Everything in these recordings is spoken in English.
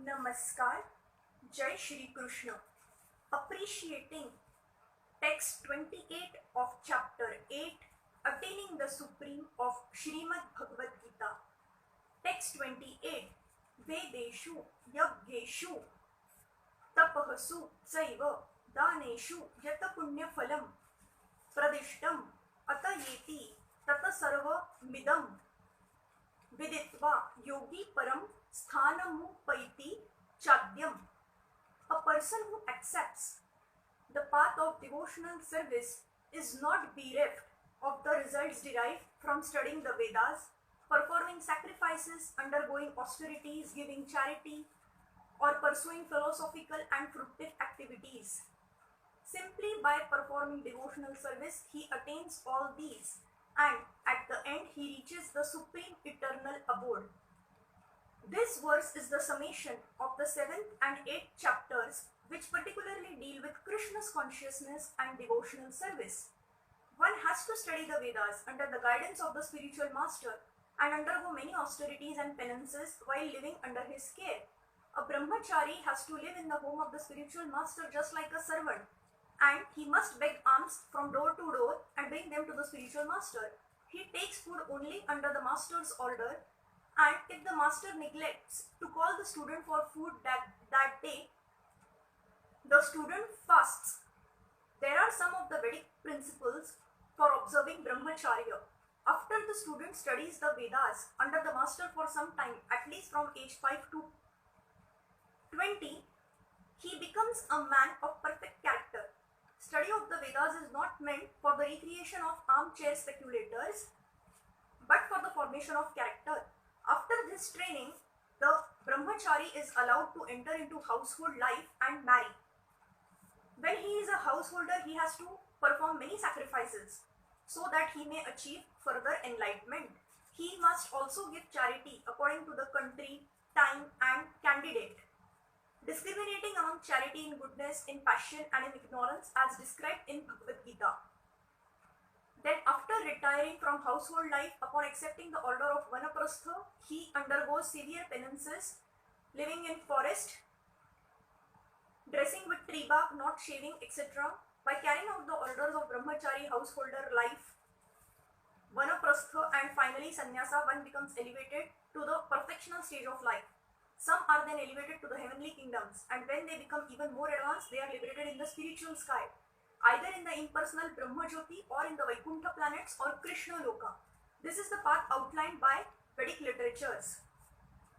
Namaskar, Jai Shri Krishna. Appreciating text 28 of chapter 8, Attaining the Supreme of Srimad Bhagavad Gita. Text 28. Vedeshu Yaggeshu Tapahasu Saiva Daneshu Yata Punya Phalam Pradishtam Ata Yeti Tata Sarva Midam Viditva Yogi Param Sthanamu Paiti Chadyam. A person who accepts the path of devotional service is not bereft of the results derived from studying the Vedas, performing sacrifices, undergoing austerities, giving charity, or pursuing philosophical and fruitive activities. Simply by performing devotional service, he attains all these, and at the end he reaches the supreme eternal abode. This verse is the summation of the 7th and 8th chapters, which particularly deal with Krishna's consciousness and devotional service. One has to study the Vedas under the guidance of the spiritual master and undergo many austerities and penances while living under his care. A brahmachari has to live in the home of the spiritual master just like a servant, and he must beg alms from door to door and bring them to the spiritual master. He takes food only under the master's order, and if the master neglects to call the student for food that day, the student fasts. There are some of the Vedic principles for observing brahmacharya. After the student studies the Vedas under the master for some time, at least from age 5 to 20, he becomes a man of perfect character. Study of the Vedas is not meant for the recreation of armchair speculators, but for the formation of character. After this training, the brahmachari is allowed to enter into household life and marry. When he is a householder, he has to perform many sacrifices so that he may achieve further enlightenment. He must also give charity according to the country, time, and candidate, discriminating among charity in goodness, in passion, and in ignorance as described in Bhagavad Gita. Then after retiring from household life, upon accepting the order of Vanaprastha, he undergoes severe penances, living in forest, dressing with tree bark, not shaving, etc. By carrying out the orders of brahmachari householder life, Vanaprastha, and finally sannyasa, one becomes elevated to the perfectional stage of life. Some are then elevated to the heavenly kingdoms, and when they become even more advanced, they are liberated in the spiritual sky, either in the impersonal Brahma Jyoti or in the Vaikuntha planets or Krishna Loka. This is the path outlined by Vedic literatures.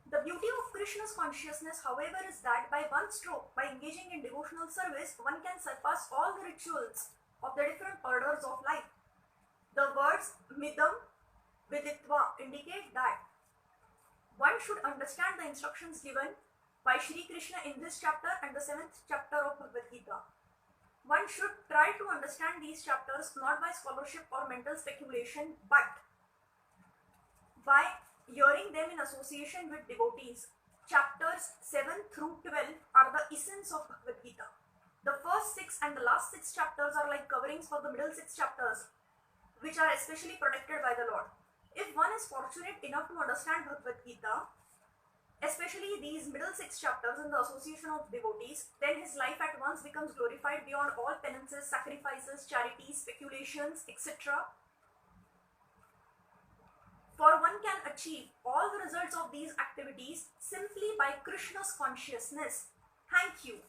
The beauty of Krishna's consciousness, however, is that by one stroke, by engaging in devotional service, one can surpass all the rituals of the different orders of life. The words Midam, Viditva indicate that one should understand the instructions given by Shri Krishna in this chapter and the 7th chapter of Bhagavad Gita. One should try to understand these chapters not by scholarship or mental speculation, but by hearing them in association with devotees. Chapters 7 through 12 are the essence of Bhagavad Gita. The first 6 and the last 6 chapters are like coverings for the middle 6 chapters, which are especially protected by the Lord. If one is fortunate enough to understand Bhagavad Gita, especially these middle 6 chapters in the association of devotees, then his life at once becomes glorified beyond all penances, sacrifices, charities, speculations, etc. For one can achieve all the results of these activities simply by Krishna's consciousness. Thank you.